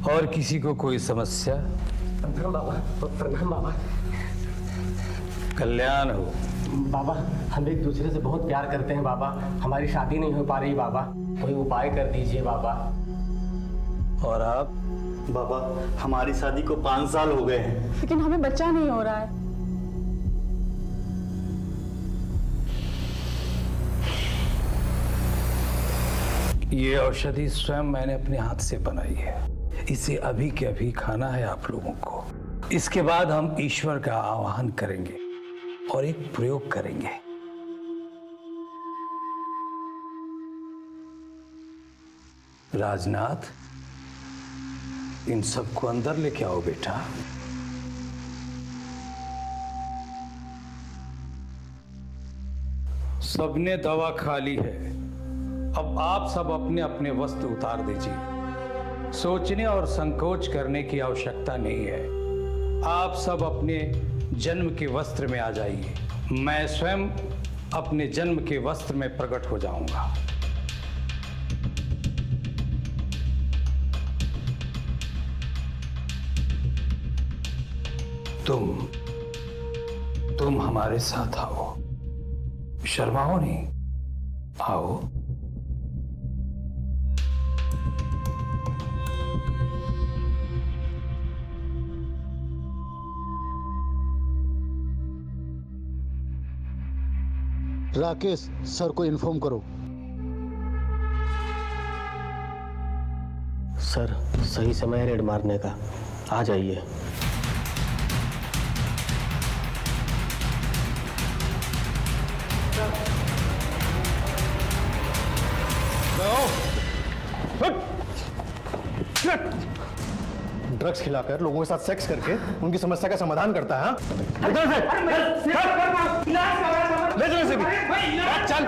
और किसी को कोई समस्या? प्रणाम बाबा, प्रणाम बाबा। कल्याण हो। बाबा हम एक दूसरे से बहुत प्यार करते हैं बाबा, हमारी शादी नहीं हो पा रही बाबा, कोई उपाय कर दीजिए बाबा। और आप? बाबा हमारी शादी को 5 साल हो गए हैं, लेकिन हमें बच्चा नहीं हो रहा है। ये औषधि स्वयं मैंने अपने हाथ से बनाई है। इसे अभी के अभी खाना है आप लोगों को। इसके बाद हम ईश्वर का आवाहन करेंगे और एक प्रयोग करेंगे। राजनाथ, इन सबको अंदर लेके आओ बेटा। सबने दवा खा ली है। अब आप सब अपने अपने वस्त्र उतार दीजिए। सोचने और संकोच करने की आवश्यकता नहीं है। आप सब अपने जन्म के वस्त्र में आ जाइए। मैं स्वयं अपने जन्म के वस्त्र में प्रकट हो जाऊंगा। तुम हमारे साथ आओ। शर्माओ नहीं, आओ। राकेश सर को इन्फॉर्म करो। सर सही समय रेड मारने का, आ जाइए। ड्रग्स खिलाकर लोगों के साथ सेक्स करके उनकी समस्या का समाधान करता है। ले चलो इसे भी। चल।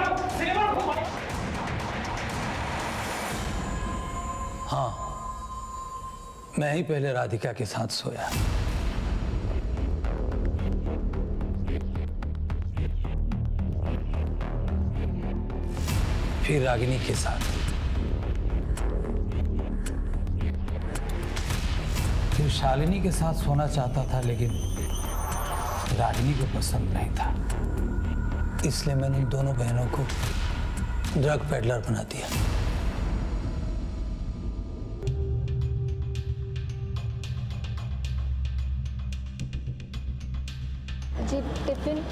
हाँ, मैं ही पहले राधिका के साथ सोया। फिर रागिनी के साथ, फिर शालिनी के साथ सोना चाहता था, लेकिन रागिनी को पसंद नहीं था। इसलिए मैंने इन दोनों बहनों को ड्रग पेडलर बना दिया। जी टिफिन।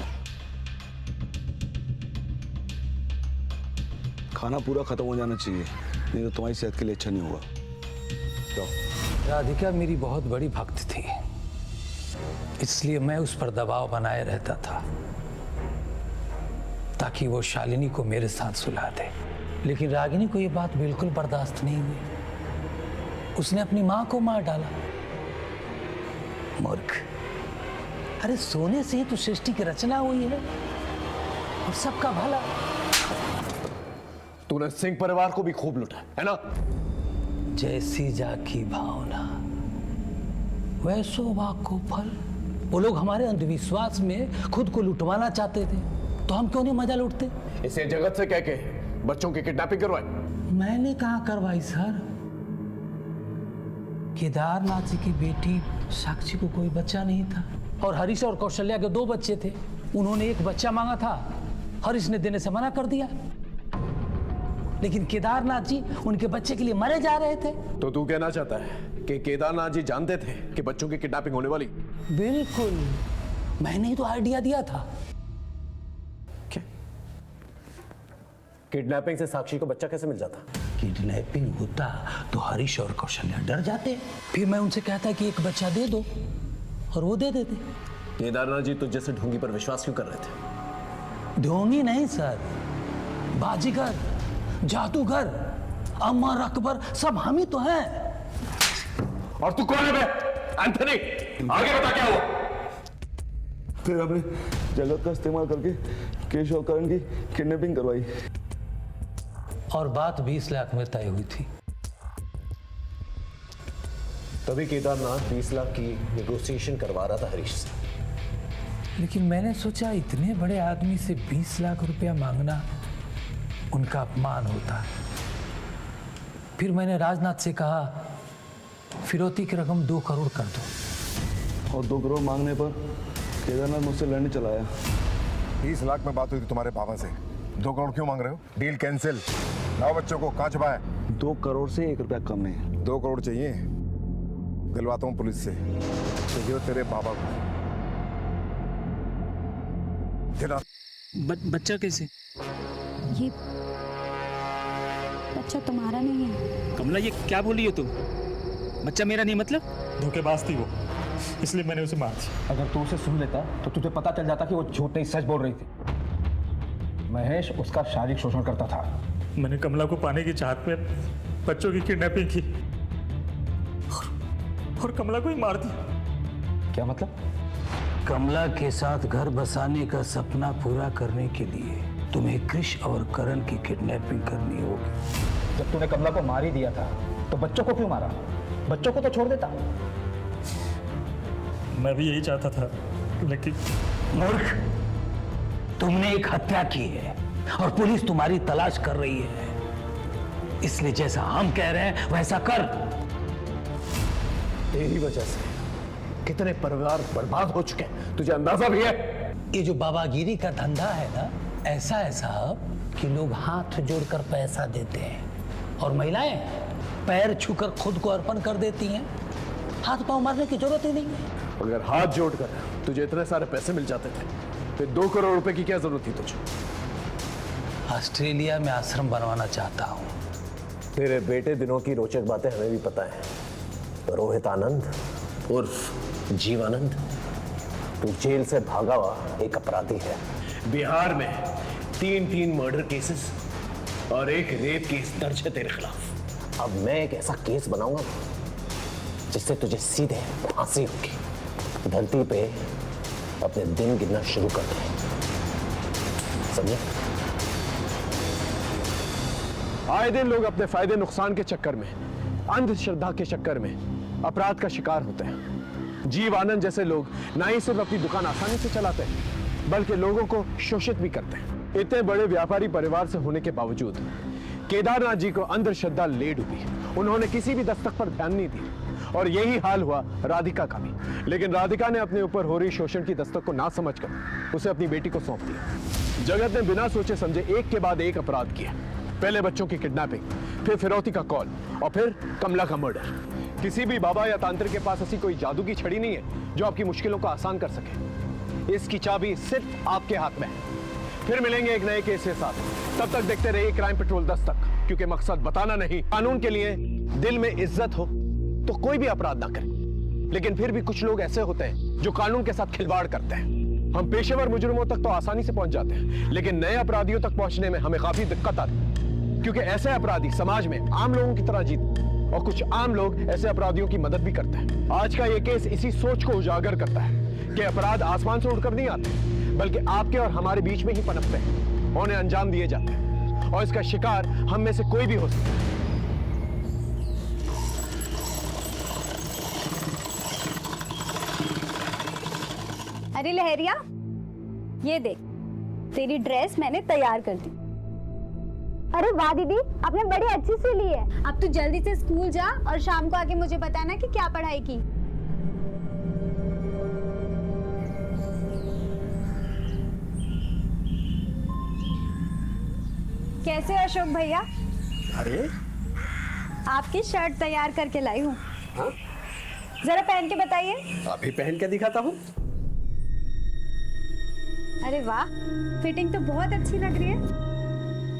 खाना पूरा खत्म हो जाना चाहिए, नहीं तो तुम्हारी सेहत के लिए अच्छा नहीं होगा। तो राधिका मेरी बहुत बड़ी भक्त थी, इसलिए मैं उस पर दबाव बनाए रहता था ताकि वो शालिनी को मेरे साथ सुला दे। लेकिन रागिनी को ये बात बिल्कुल बर्दाश्त नहीं हुई। उसने अपनी मां को मार डाला। मूर्ख! अरे सोने से ही तो सृष्टि की रचना हुई है और सबका भला। तूने सिंह परिवार को भी खूब लुटा है ना? जैसी जाकी भावना वैसो भाग को फल। वो लोग हमारे अंधविश्वास में खुद को लुटवाना चाहते थे, तो हम क्यों नहीं मजा लूटते? इसे जगत से कह के बच्चों की किडनैपिंग करवाई। मैंने कहाँ करवाई सर? केदारनाथ जी की बेटी साक्षी को कोई बच्चा नहीं था और हरीश और कौशल्या के 2 बच्चे थे। उन्होंने एक बच्चा मांगा था, हरीश ने देने से मना कर दिया। लेकिन केदारनाथ जी उनके बच्चे के लिए मरे जा रहे थे। तो तू कहना चाहता है कि केदारनाथ जी जानते थे कि बच्चों की किडनैपिंग होने वाली? बिल्कुल, मैंने ही तो आइडिया दिया था। क्या? किडनैपिंग से साक्षी को बच्चा कैसे मिल जाता? किडनैपिंग होता तो हरीश और कौशल्या डर जाते। फिर मैं उनसे कहता कि एक बच्चा दे दो और वो दे देते। केदारनाथ जी तुझ जैसे ढोंगी पर विश्वास क्यों कर रहे थे? ढोंगी नहीं सर, बाजीगर, जादूगर, अमर अकबर सब हम ही तो हैं। और तू कौन है बे? एंथनी, आगे बता क्या हुआ? फिर हमने जगत का इस्तेमाल करके केशव करण की किडनैपिंग करवाई और बात 20 लाख में तय हुई थी। तभी केदारनाथ 20 लाख की नेगोशिएशन करवा रहा था हरीश से। लेकिन मैंने सोचा इतने बड़े आदमी से 20 लाख रुपया मांगना उनका अपमान होता। फिर मैंने राजनाथ से कहा फिरौती की रकम 2 करोड़ कर दो। और 2 करोड़ मांगने पर केदारनाथ मुझसे लड़ने चला आया। 30 लाख में बात हुई थी तुम्हारे पापा से, 2 करोड़ क्यों मांग रहे हो? Deal cancel. लाओ बच्चों को, कहाँ छुपा है? 2 करोड़ से 1 रुपया कम नहीं। 2 करोड़ चाहिए, दिलवाता हूँ पुलिस से। चाहिए तेरे बाबा को दिला। बच्चा कैसे? ये बच्चा तुम्हारा नहीं है। कमला ये क्या बोली हो तुम? बच्चा मेरा नहीं मतलब? धोखेबाज थी वो, इसलिए मैंने उसे मार दिया। अगर तू उसे सुन लेता तो तुझे पता चल जाता कि वो झूठ नहीं सच बोल रही थी। महेश उसका शारीरिक शोषण करता था। मैंने कमला को पाने की चाहत में बच्चों की किडनैपिंग की और कमला को ही मार दिया। क्या मतलब? कमला के साथ घर बसाने का सपना पूरा करने के लिए तुम्हें कृष और करण की किडनैपिंग करनी होगी। जब तूने कमला को मार ही दिया था तो बच्चों को क्यों मारा? बच्चों को तो छोड़ देता। मैं भी यही चाहता था, लेकिन मूर्ख, तुमने एक हत्या की है और पुलिस तुम्हारी तलाश कर रही है। इसलिए जैसा हम कह रहे हैं वैसा कर। तेरी वजह से कितने परिवार बर्बाद हो चुके हैं, तुझे अंदाजा भी है? ये जो बाबागिरी का धंधा है ना, ऐसा है साहब कि लोग हाथ जोड़कर पैसा देते हैं और महिलाएं पैर छूकर खुद को अर्पण कर देती हैं। हाथ पांव मारने की जरूरत ही नहीं है। अगर हाथ जोड़कर तुझे इतने सारे पैसे मिल जाते थे फिर 2 करोड़ रुपए की क्या जरूरत थी तुझे? ऑस्ट्रेलिया में आश्रम बनवाना चाहता हूँ। तेरे बेटे दिनों की रोचक बातें हमें भी पता है। रोहित आनंद उर्फ जीवानंद, तू जेल से भागा हुआ एक अपराधी है। बिहार में 3 मर्डर केसेस और 1 रेप केस दर्ज है तेरे खिलाफ। अब मैं एक ऐसा केस बनाऊंगा जिससे तुझे सीधे फांसी होगी। धरती पे अपने दिन गिनना शुरू कर दे, समझे? आए दिन लोग अपने फायदे नुकसान के चक्कर में, अंधश्रद्धा के चक्कर में अपराध का शिकार होते हैं। जीव आनंद जैसे लोग ना ही सिर्फ अपनी दुकान आसानी से चलाते हैं बल्कि लोगों को शोषित भी करते हैं। इतने बड़े व्यापारी परिवार से होने के बावजूद केदारनाथ जी को अंधश्रद्धा ले डूबी। उन्होंने किसी भी दस्तक पर ध्यान नहीं दी और यही हाल हुआ राधिका का भी। लेकिन राधिका ने अपने ऊपर हो रही शोषण की दस्तक को ना समझकर उसे अपनी बेटी को सौंप दिया। जगत ने बिना सोचे समझे एक के बाद एक अपराध किए। पहले बच्चों की किडनैपिंग, फिर फिरौती का कॉल और फिर कमला का मर्डर। किसी भी बाबा या तांत्रिक के पास ऐसी कोई जादू की छड़ी नहीं है जो आपकी मुश्किलों को आसान कर सके। इसकी चाबी सिर्फ आपके हाथ में है। फिर मिलेंगे एक नए केस के साथ। तब तक देखते रहिए क्राइम पेट्रोल दस्तक, क्योंकि मकसद बताना नहीं, कानून के लिए दिल में इज्जत हो तो कोई भी अपराध ना करे। लेकिन फिर भी कुछ लोग ऐसे होते हैं जो कानून के साथ खिलवाड़ करते हैं। हम पेशेवर मुजरिमों तक तो आसानी से पहुंच जाते हैं, लेकिन नए अपराधियों तक पहुंचने में हमें काफी दिक्कत आती है, क्योंकि ऐसे अपराधी समाज में आम लोगों की तरह जीते और कुछ आम लोग ऐसे अपराधियों की मदद भी करते हैं। आज का ये केस इसी सोच को उजागर करता है कि अपराध आसमान से उड़कर नहीं आते, बल्कि आपके और हमारे बीच में ही पनपते हैं, उन्हें अंजाम दिए जाते हैं और इसका शिकार हम में से कोई भी हो सकता है। अरे लहरिया, ये देख, तेरी ड्रेस मैंने तैयार कर दी। अरे वाह दीदी, आपने बड़ी अच्छी सी ली है। अब तू जल्दी से स्कूल जा और शाम को आके मुझे बताना कि क्या पढ़ाई की। कैसे हो अशोक भैया? अरे आपकी शर्ट तैयार करके लाई हूँ। जरा पहन के बताइए। अभी पहन के दिखाता हूँ। अरे वाह, फिटिंग तो बहुत अच्छी लग रही है।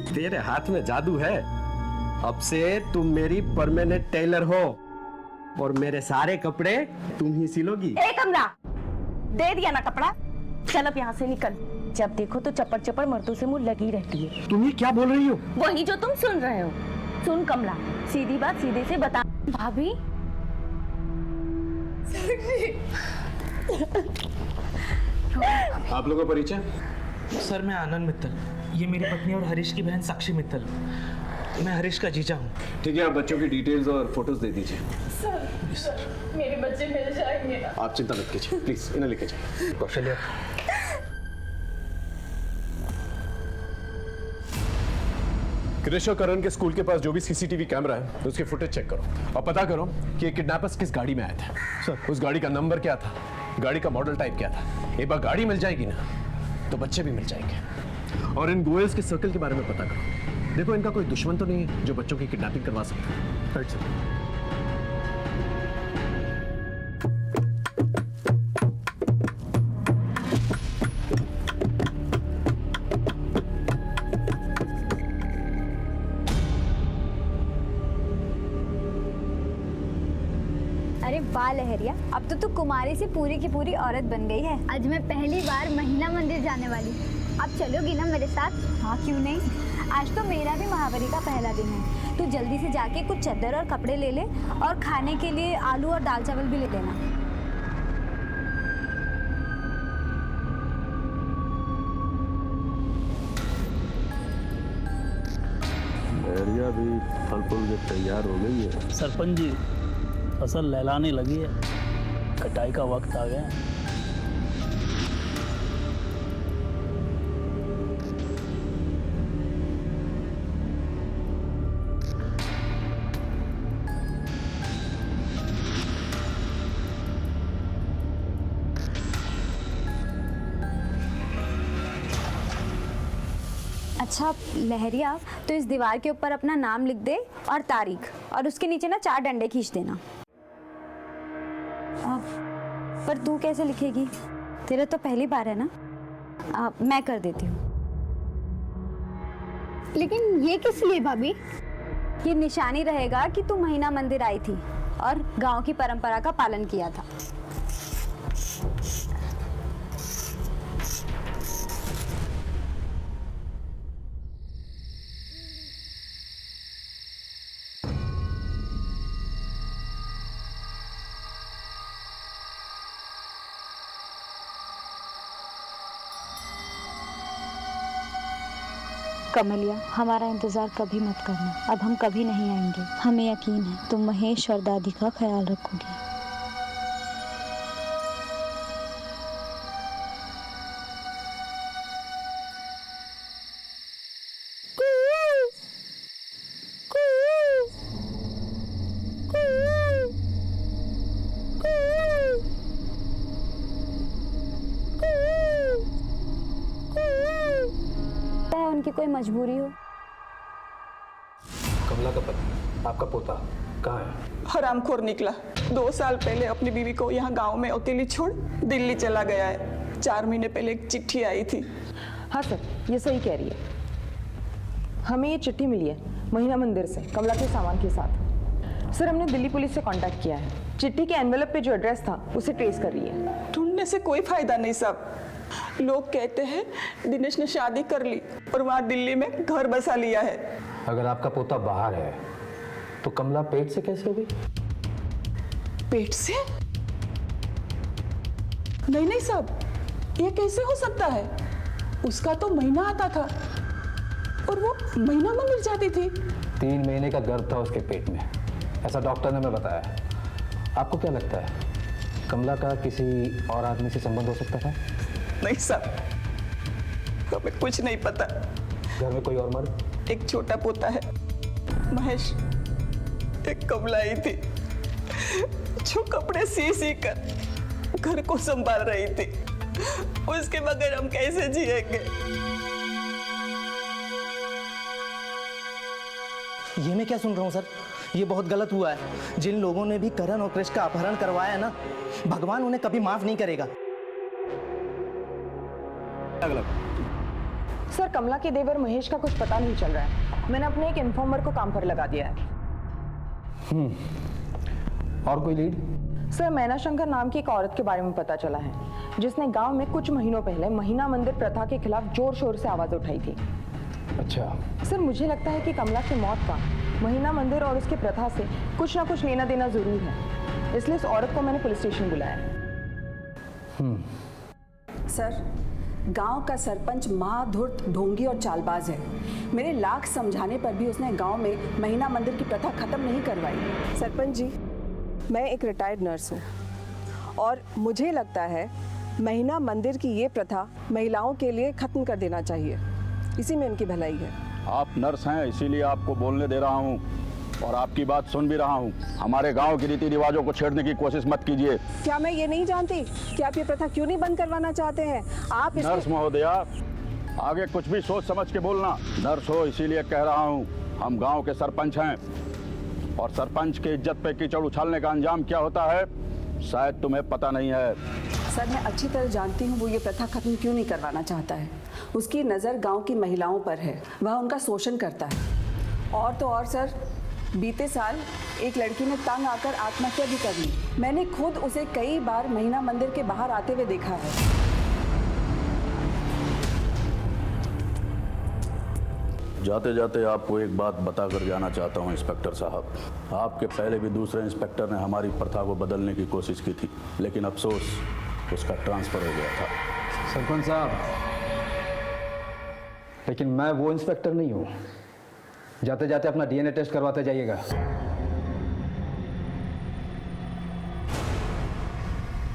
तेरे हाथ में जादू है। अब से तुम मेरी परमानेंट टेलर हो और मेरे सारे कपड़े तुम ही सिलोगी। ए कमला, दे दिया ना कपड़ा, चल अब यहाँ से निकल। जब देखो तो चप्पड़ चप्पड़ मर्दों से मुंह लगी रहती है। तुम ये क्या बोल रही हो? वही जो तुम सुन रहे हो। सुन कमला, सीधी बात सीधे से बता। भाभी आप लोगों का परिचय? सर मैं आनंद मित्तल, ये मेरी पत्नी और हरीश की बहन साक्षी मित्तल। मैं हरीश का जीजा हूँ। ठीक है, आप बच्चों की डिटेल्स और फोटोज दे दीजिए। सर, मेरे बच्चे मिल जाएंगे। आप चिंता मत कीजिए, प्लीज इन्हें लेके जाइए। कौशल्या, कृष और करण के स्कूल के पास जो भी सीसीटीवी कैमरा है उसके फुटेज चेक करो और पता करो कि ये किडनैपर्स किस गाड़ी में आए थे। सर, उस गाड़ी का नंबर क्या था, गाड़ी का मॉडल टाइप क्या था। एक बार गाड़ी मिल जाएगी ना तो बच्चे भी मिल जाएंगे। और इन गोयल्स के सर्कल के बारे में पता करो। देखो, इनका कोई दुश्मन तो नहीं है जो बच्चों की किडनैपिंग करवा सकता है। Right sir. अरे वाह लहरिया, अब तो तू कुमारी से पूरी की पूरी औरत बन गई है। आज मैं पहली बार महिला मंदिर जाने वाली। अब चलोगी ना मेरे साथ? हाँ क्यों नहीं। आज तो मेरा भी महावारी का पहला दिन है। तू जल्दी से जाके कुछ चादर और कपड़े ले ले और खाने के लिए आलू और दाल चावल भी ले लेना। लहरिया भी फल फूल के तैयार हो गई है। सरपंच जी, फसल लहलाने लगी है, कटाई का वक्त आ गया। अच्छा लहरिया, तो इस दीवार के ऊपर अपना नाम लिख दे और तारीख, और उसके नीचे ना 4 डंडे खींच देना। पर तू कैसे लिखेगी? तेरा तो पहली बार है ना। मैं कर देती हूँ। लेकिन ये किस लिए भाभी? ये निशानी रहेगा कि तू महिला मंदिर आई थी और गांव की परंपरा का पालन किया था। कमलिया, हमारा इंतजार कभी मत करना। अब हम कभी नहीं आएंगे। हमें यकीन है तुम महेश और दादी का ख्याल रखोगी। उनकी कोई मजबूरी हो। कमला का पति, आपका पोता कहाँ है? हरामखोर निकला। 2 साल पहले अपनी बीवी को यहाँ गांव में अकेली छोड़ दिल्ली चला गया है। 4 महीने पहले एक चिट्ठी आई थी। हाँ सर, ये सही कह रही है। हमें ये चिट्ठी मिली है महिला मंदिर से, कमला के सामान के साथ। सर, हमने दिल्ली पुलिस से कांटेक्ट किया है। चिट्ठी के एनवेलप पे जो एड्रेस था उसे ट्रेस कर रही है। ढूंढने से कोई फायदा नहीं साहब। लोग कहते हैं दिनेश ने शादी कर ली और वहाँ दिल्ली में घर बसा लिया है। अगर आपका पोता बाहर है तो कमला पेट से कैसे हो गई? पेट से? नहीं नहीं साहब, ये कैसे हो सकता है? उसका तो महीना आता था और वो महीना मंदिर जाती थी। 3 महीने का गर्भ था उसके पेट में, ऐसा डॉक्टर ने हमें बताया। आपको क्या लगता है कमला का किसी और आदमी से संबंध हो सकता था? नहीं साहब, हमें कुछ नहीं पता। घर में कोई और मर्द? एक छोटा पोता है महेश, एक कमला आई थी जो कपड़े सी कर घर को संभाल रही थी। उसके बगैर हम कैसे जिएंगे? ये मैं क्या सुन रहा हूँ सर? ये बहुत गलत हुआ है। जिन लोगों ने भी करण और कृष का अपहरण करवाया है ना, भगवान उन्हें कभी माफ नहीं करेगा। सर, कमला के देवर महेश का कुछ पता नहीं चल रहा है। मैंने अपने एक इन्फॉर्मर को काम पर लगा दिया है। और कोई लीड? सर, मैना शंकर नाम की एक औरत के बारे में पता चला है जिसने गांव में कुछ महीनों पहले महिला मंदिर प्रथा के खिलाफ जोर शोर से आवाज उठाई थी। अच्छा। सर, मुझे लगता है कि कमला की मौत का महिला मंदिर और उसके प्रथा से कुछ ना कुछ लेना देना जरूर है, इसलिए इस औरत को मैंने पुलिस स्टेशन बुलाया है। सर, गांव का सरपंच महाधूर्त, ढोंगी और चालबाज है। मेरे लाख समझाने पर भी उसने गांव में महिला मंदिर की प्रथा खत्म नहीं करवाई। सरपंच जी, मैं एक रिटायर्ड नर्स हूँ और मुझे लगता है महिला मंदिर की ये प्रथा महिलाओं के लिए खत्म कर देना चाहिए। इसी में इनकी भलाई है। आप नर्स हैं, इसीलिए आपको बोलने दे रहा हूँ और आपकी बात सुन भी रहा हूँ। हमारे गांव के रीति रिवाजों को छेड़ने की कोशिश मत कीजिए। क्या मैं ये नहीं जानती कि आप ये प्रथा क्यों नहीं बंद करवाना चाहते हैं? आप नर्स महोदया, आगे कुछ भी सोच समझ के बोलना। नर्स हो इसीलिए कह रहा हूँ, हम गांव के सरपंच हैं और सरपंच की इज्जत पे कीचड़ उछालने का अंजाम क्या होता है शायद तुम्हें पता नहीं है। सर, मैं अच्छी तरह जानती हूँ वो ये प्रथा खत्म क्यों नहीं करवाना चाहता है। उसकी नज़र गांव की महिलाओं पर है, वह उनका शोषण करता है। और तो और सर, बीते साल एक लड़की ने तंग आकर आत्महत्या भी कर ली। मैंने खुद उसे कई बार महीना मंदिर के बाहर आते हुए देखा है। जाते जाते आपको एक बात बता कर जाना चाहता हूँ इंस्पेक्टर साहब, आपके पहले भी दूसरे इंस्पेक्टर ने हमारी प्रथा को बदलने की कोशिश की थी, लेकिन अफसोस उसका ट्रांसफर हो गया था। सरपंच साहब, लेकिन मैं वो इंस्पेक्टर नहीं हूँ। जाते जाते अपना डीएनए टेस्ट करवाते जाइएगा।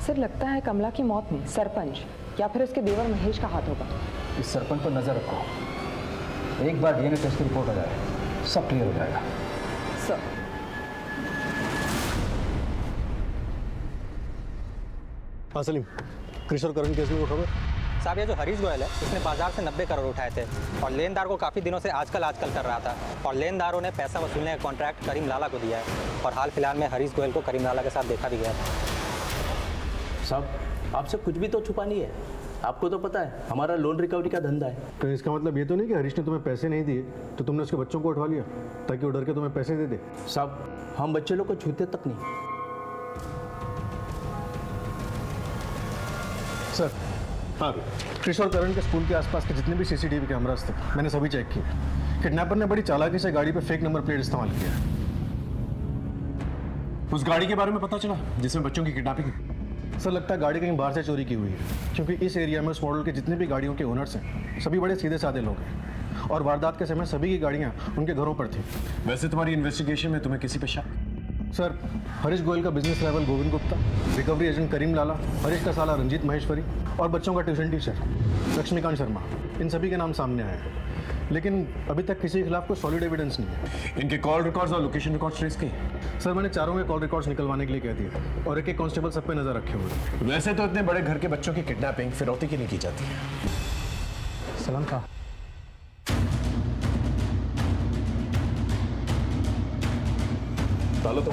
सर, लगता है कमला की मौत में सरपंच या फिर उसके देवर महेश का हाथ होगा। इस सरपंच पर नजर रखो, एक बार डीएनए टेस्ट की रिपोर्ट आ जाए सब क्लियर हो जाएगा। सर, हाँ सलीम, क्रिश और करण केस में वो खबर? साहब, ये जो हरीश गोयल है उसने बाजार से 90 करोड़ उठाए थे और लेनदार को काफ़ी दिनों से आजकल कर रहा था और लेनदारों ने पैसा वसूलने का कॉन्ट्रैक्ट करीम लाला को दिया है और हाल फिलहाल में हरीश गोयल को करीम लाला के साथ देखा भी गया था। साहब, आपसे कुछ भी तो छुपा नहीं है। आपको तो पता है हमारा लोन रिकवरी का धंधा है। तो इसका मतलब ये तो नहीं कि हरीश ने तुम्हें पैसे नहीं दिए तो तुमने उसके बच्चों को उठवा लिया ताकि वो डर के तुम्हें पैसे दे दे? साहब, हम बच्चे लोग को छूते तक नहीं। सर, हाँ, क्रिश और करण के स्कूल के आसपास के जितने भी सीसीटीवी कैमरास थे मैंने सभी चेक किए। किडनैपर ने बड़ी चालाकी से गाड़ी पे फेक नंबर प्लेट इस्तेमाल किया है। उस गाड़ी के बारे में पता चला जिसमें बच्चों की किडनैपिंग। सर, लगता है गाड़ी कहीं बाहर से चोरी की हुई है, क्योंकि इस एरिया में उस मॉडल के जितने भी गाड़ियों के ओनर्स हैं सभी बड़े सीधे साधे लोग हैं और वारदात के समय सभी की गाड़ियाँ उनके घरों पर थी। वैसे तुम्हारी इन्वेस्टिगेशन में तुम्हें किसी पे शक? सर, हरीश गोयल का business rival Govind Gupta, recovery agent Karim Lala, Harish का साला रंजीत महेश्वरी और बच्चों का ट्यूशन टीचर लक्ष्मीकांत शर्मा, इन सभी के नाम सामने आए हैं। लेकिन अभी तक किसी के खिलाफ कोई सॉलिड एविडेंस नहीं है। इनके कॉल रिकॉर्ड्स और लोकेशन रिकॉर्ड्स ट्रेस किए। सर, मैंने चारों के कॉल रिकॉर्ड्स निकलवाने के लिए कह दिए और एक एक कांस्टेबल सब पे नजर रखे हुए। वैसे तो इतने बड़े घर के बच्चों की किडनैपिंग फिरौती की नहीं की जाती है। सलाम था। डालो तो।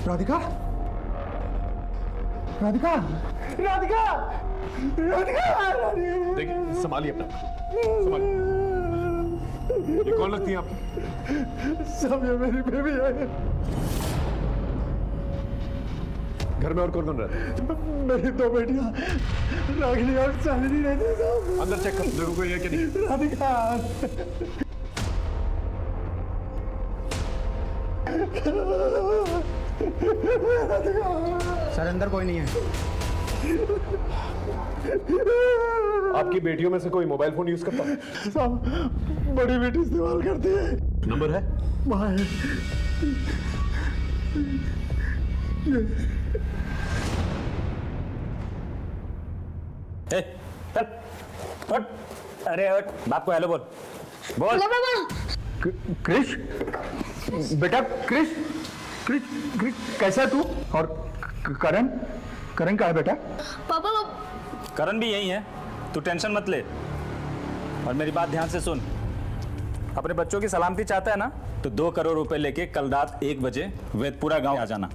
राधिका, राधिका, राधिका, राधिका, देखिए, संभालिए अपना, संभालिए। ये कौन लगती है आप? सब ये मेरी बेबी है। घर में और कौन कौन रहता है? मेरी दो बेटियां रागिनी और चांदनी रहती हैं। अंदर चेक कर, देखो कोई है कि नहीं। राधिका, सर, अंदर कोई नहीं है। आपकी बेटियों में से कोई मोबाइल फोन यूज करता है? सब बड़ी बेटी इस्तेमाल करती है। नंबर है? वहाँ है। हट, अरे हट, बाप को हेलो बोल। बोल। क्रिश, बेटा क्रिश, क्रिश, क्रिश, कैसा है तू? और करण, करण कहाँ है बेटा? पापा, करण भी यही है, तू टेंशन मत ले। और मेरी बात ध्यान से सुन, अपने बच्चों की सलामती चाहता है ना तो 2 करोड़ रुपए लेके कल रात 1 बजे वेदपुरा गांव आ जाना।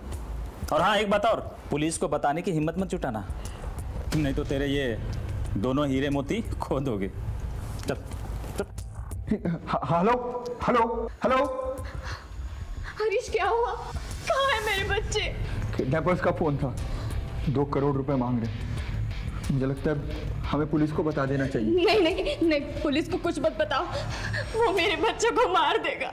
और हाँ, एक बात और, पुलिस को बताने की हिम्मत मत जुटाना, नहीं तो तेरे ये दोनों हीरे मोती खो दोगे। चल चल। Hello, hello, hello. हरीश, क्या हुआ? कहाँ है मेरे बच्चे? किडनैपर्स का फोन था, 2 करोड़ रुपए मांग रहे। मुझे लगता है हमें पुलिस को बता देना चाहिए। नहीं नहीं नहीं, पुलिस को कुछ मत बताओ, वो मेरे बच्चों को मार देगा।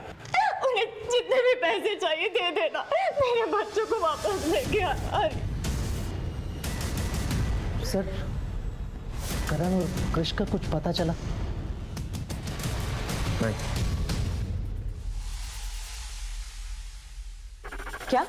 उन्हें जितने भी पैसे चाहिए दे देना, मेरे बच्चों को वापस लेके आ। सर, करण और कृष का कुछ पता चला? नहीं। क्या?